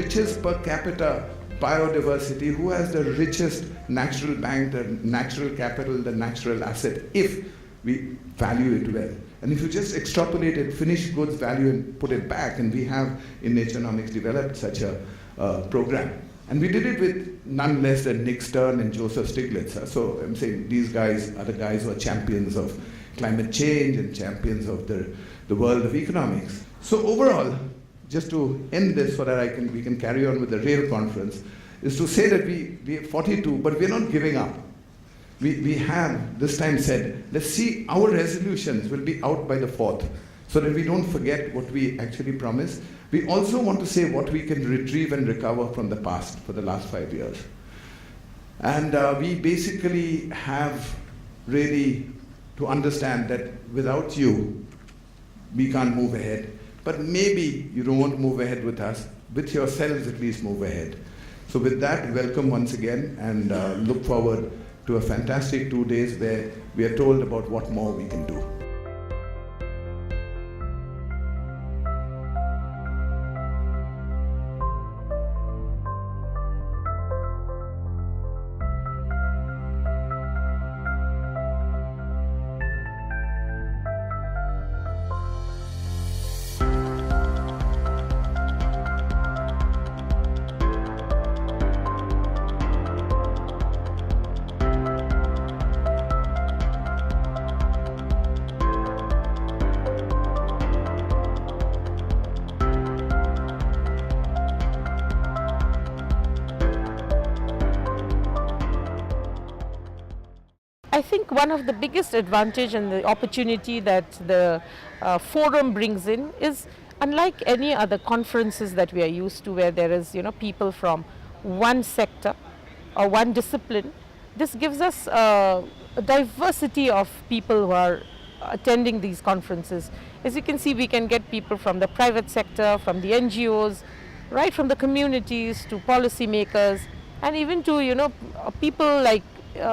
richest per capita biodiversity, who has the richest natural bank, the natural capital, the natural asset, if we value it well. And if you just extrapolate it, finished goods value and put it back, and we have in Naturenomics developed such a program. And we did it with none less than Nick Stern and Joseph Stiglitz. So I'm saying these guys are the guys who are champions of climate change and champions of the world of economics. So overall, just to end this so that we can carry on with the real conference, is to say that we are 42, but we're not giving up. We have this time said, let's see, our resolutions will be out by the 4th, so that we don't forget what we actually promised. We also want to say what we can retrieve and recover from the past for the last 5 years. And we basically have really to understand that without you, we can't move ahead. But maybe you don't want to move ahead with us. With yourselves, at least move ahead. So with that, welcome once again, and look forward to a fantastic 2 days where we are told about what more we can do. I think one of the biggest advantage and the opportunity that the forum brings in is, unlike any other conferences that we are used to, where there is people from one sector or one discipline, this gives us a diversity of people who are attending these conferences. As you can see, we can get people from the private sector, from the NGOs, right from the communities to policymakers, and even to people like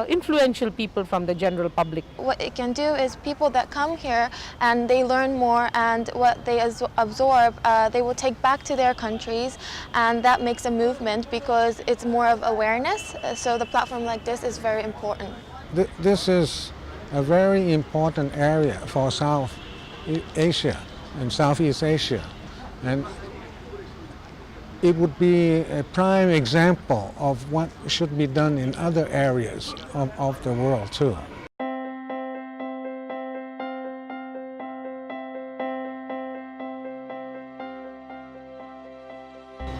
influential people from the general public. What it can do is people that come here and they learn more, and what they absorb, they will take back to their countries, and that makes a movement because it's more of awareness. So the platform like this is very important. This is a very important area for South Asia and Southeast Asia, and it would be a prime example of what should be done in other areas of the world too.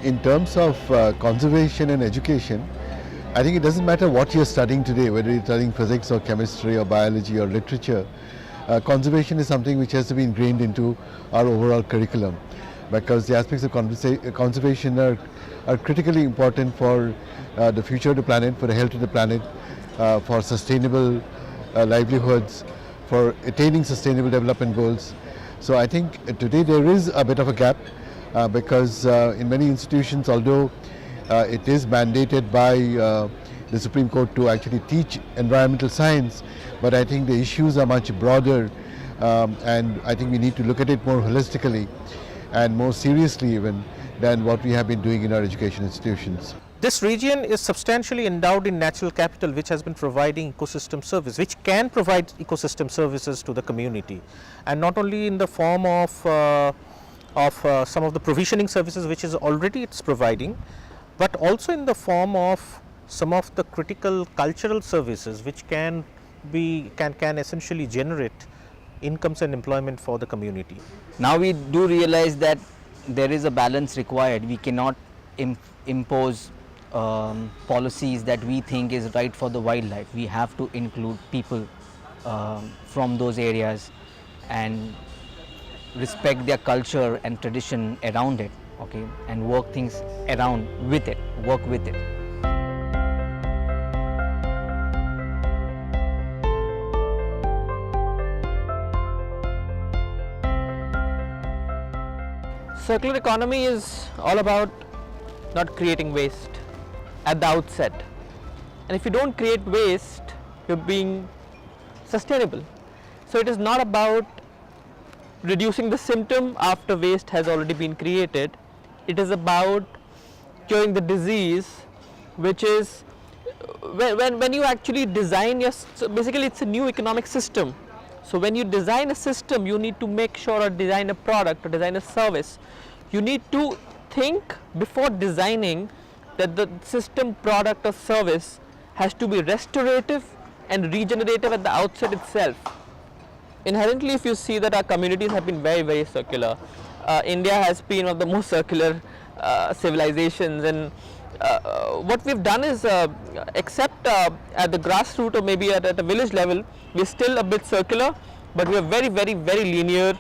In terms of conservation and education, I think it doesn't matter what you're studying today, whether you're studying physics or chemistry or biology or literature. Conservation is something which has to be ingrained into our overall curriculum, because the aspects of conservation are critically important for the future of the planet, for the health of the planet, for sustainable livelihoods, for attaining sustainable development goals. So I think today there is a bit of a gap because in many institutions, although it is mandated by the Supreme Court to actually teach environmental science, but I think the issues are much broader, and I think we need to look at it more holistically and more seriously even than what we have been doing in our education institutions. This region is substantially endowed in natural capital, which has been providing ecosystem service, which can provide ecosystem services to the community, and not only in the form of some of the provisioning services which is already it's providing, but also in the form of some of the critical cultural services which can essentially generate incomes and employment for the community. Now we do realize that there is a balance required. We cannot impose policies that we think is right for the wildlife. We have to include people from those areas and respect their culture and tradition around it, okay, and work things around with it, work with it. Circular economy is all about not creating waste at the outset. And if you don't create waste, you're being sustainable. So it is not about reducing the symptom after waste has already been created. It is about curing the disease, which is when you actually design your, so basically it's a new economic system. So when you design a system, you need to make sure, or design a product or design a service, you need to think before designing that the system, product or service has to be restorative and regenerative at the outset itself. Inherently, if you see that our communities have been very, very circular. India has been one of the most circular civilizations, and what we've done is, except at the grassroots or maybe at a village level, we're still a bit circular, but we are very, very, very linear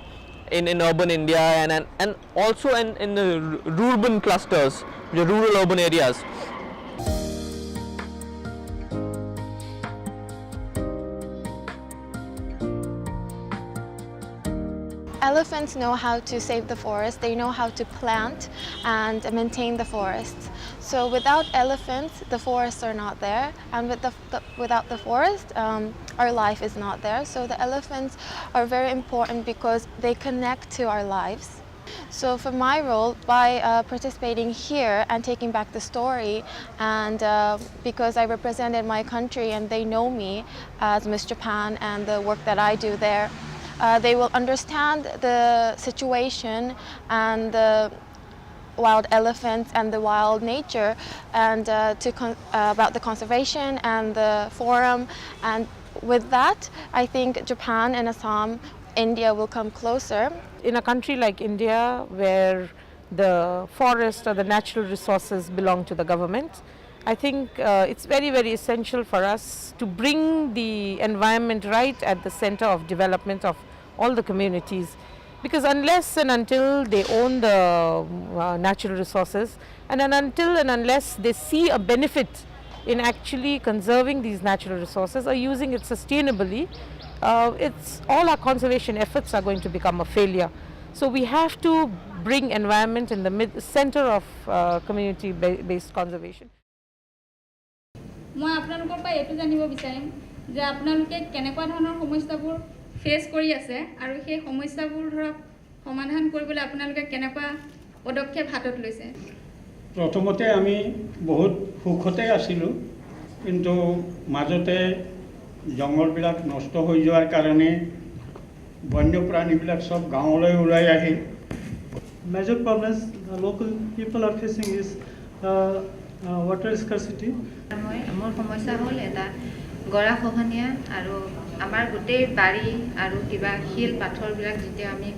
in urban India, and also in the rural clusters, the rural urban areas. Elephants know how to save the forest, they know how to plant and maintain the forests. So without elephants, the forests are not there, and without the forest, our life is not there. So the elephants are very important because they connect to our lives. So for my role, by participating here and taking back the story, and because I represented my country and they know me as Miss Japan and the work that I do there, they will understand the situation and the wild elephants and the wild nature, and about the conservation and the forum. And with that, I think Japan and Assam, India will come closer. In a country like India, where the forest or the natural resources belong to the government, I think it's very, very essential for us to bring the environment right at the center of development of all the communities, because unless and until they own the natural resources, and unless they see a benefit in actually conserving these natural resources or using it sustainably, all our conservation efforts are going to become a failure. So we have to bring environment in the center of community-based conservation. মই আপোনালোকৰ পৰা এটো জানিব বিচাৰিম যে আপোনালোকে কেনেকুৱা ধৰণৰ সমস্যাবোৰ ফেস কৰি আছে আৰু সেই সমস্যাবোৰ ধৰক সমাধান কৰিবলৈ আপোনালোকে কেনেকুৱা পদক্ষেপ হাতত লৈছে। প্ৰথমতে আমি বহুত সুখতে আছিলো, কিন্তু মাজতে জঙ্গলবিলাক নষ্ট হৈ যোৱাৰ কাৰণে বন্যপ্ৰাণীবিলাক সব গাঁৱলৈ ওলাই আহে। Major problems the local people are facing is water scarcity. মোৰ সমস্যা হ'ল এটা গৰা খহনীয়া, আৰু আমাৰ গোটেই বাৰী আৰু কিবা শিল পাথৰবিলাক যেতিয়া আমি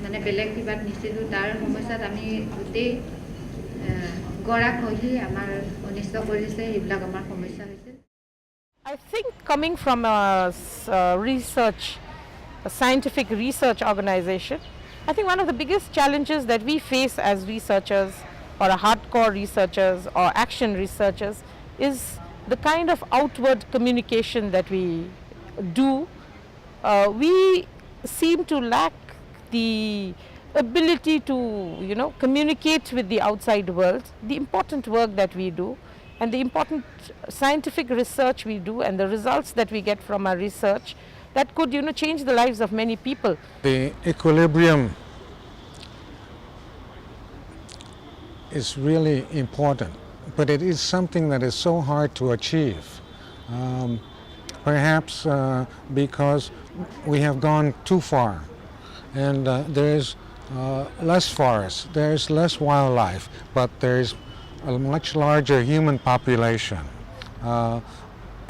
মানে বেলেগ কিবাত নিছিলোঁ, তাৰ সমস্যাত আমি গোটেই গৰা খহি আমাৰ অনিষ্ট কৰিছে, এইবিলাক আমাৰ সমস্যা হৈছে। I think coming from a scientific research organization, I think one of the biggest challenges that we face as researchers, or hardcore researchers or action researchers, is the kind of outward communication that we do. We seem to lack the ability to, communicate with the outside world, the important work that we do, and the important scientific research we do, and the results that we get from our research that could, change the lives of many people. The equilibrium is really important, but it is something that is so hard to achieve. Perhaps because we have gone too far, and there's less forest, there's less wildlife, but there's a much larger human population.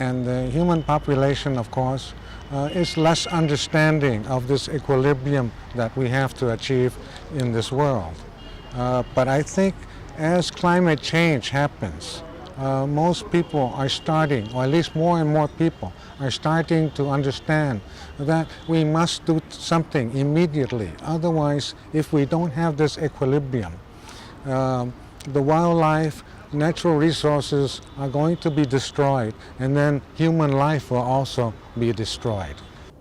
And the human population, of course, is less understanding of this equilibrium that we have to achieve in this world. But I think as climate change happens, most people are starting, or at least more and more people are starting to understand that we must do something immediately. Otherwise, if we don't have this equilibrium, the wildlife, natural resources are going to be destroyed, and then human life will also be destroyed.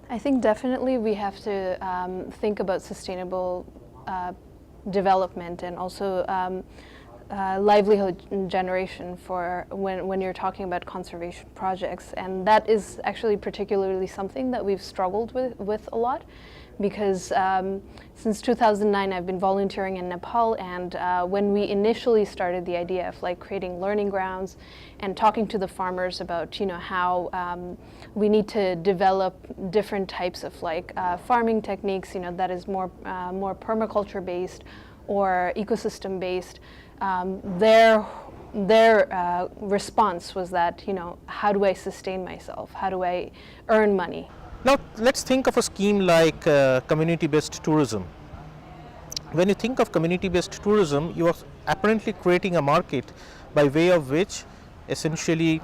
I think definitely we have to think about sustainable development, and also livelihood generation for when you're talking about conservation projects. And that is actually particularly something that we've struggled with a lot, because since 2009 I've been volunteering in Nepal, and when we initially started the idea of like creating learning grounds and talking to the farmers about how we need to develop different types of like farming techniques, that is more permaculture based or ecosystem based, their response was that, how do I sustain myself? How do I earn money? Now let's think of a scheme like community-based tourism. When you think of community-based tourism, you are apparently creating a market by way of which essentially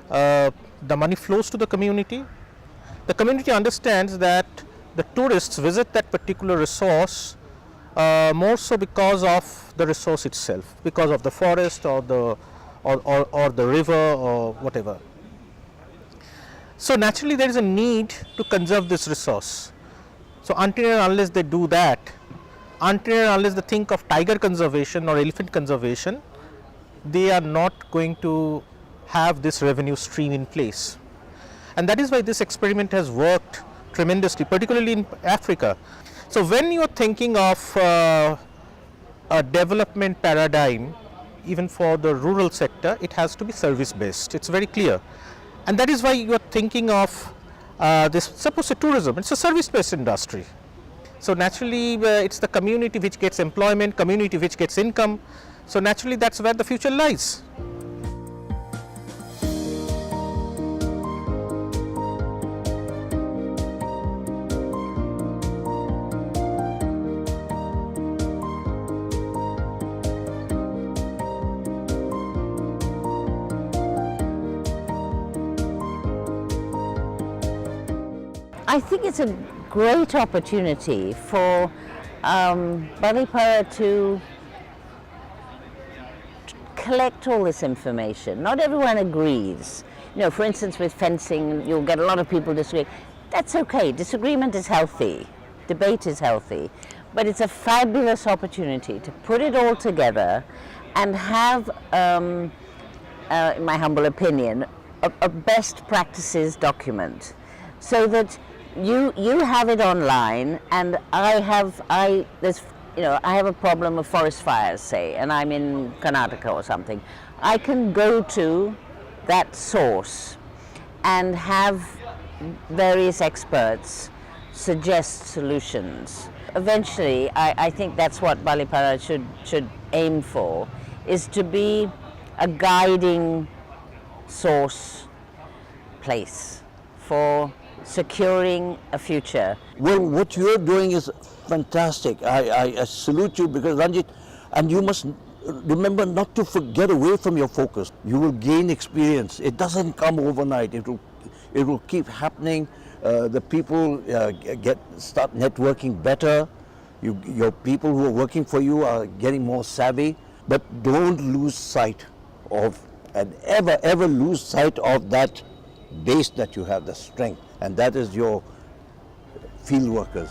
the money flows to the community. The community understands that the tourists visit that particular resource more so because of the resource itself, because of the forest or the river or whatever. So naturally there is a need to conserve this resource. So until and unless they do that, until and unless they think of tiger conservation or elephant conservation, they are not going to have this revenue stream in place. And that is why this experiment has worked tremendously, particularly in Africa. So when you are thinking of a development paradigm, even for the rural sector, it has to be service based. It's very clear. And that is why you are thinking of this, suppose a tourism, it's a service based industry. So naturally it's the community which gets employment, community which gets income. So naturally that's where the future lies. I think it's a great opportunity for Balipara to collect all this information. Not everyone agrees. For instance, with fencing, you'll get a lot of people disagree. That's okay. Disagreement is healthy. Debate is healthy. But it's a fabulous opportunity to put it all together and have, in my humble opinion, a best practices document, so that you have it online, and I have a problem of forest fires, say, and I'm in Karnataka or something. I can go to that source and have various experts suggest solutions. Eventually, I think that's what Balipara should aim for, is to be a guiding source place for securing a future. Well, what you're doing is fantastic. I salute you, because Ranjit, and you must remember not to get away from your focus. You will gain experience. It doesn't come overnight. It will keep happening. The people start networking better. Your people who are working for you are getting more savvy. But don't lose sight of, and ever lose sight of that base that you have, the strength, and that is your field workers.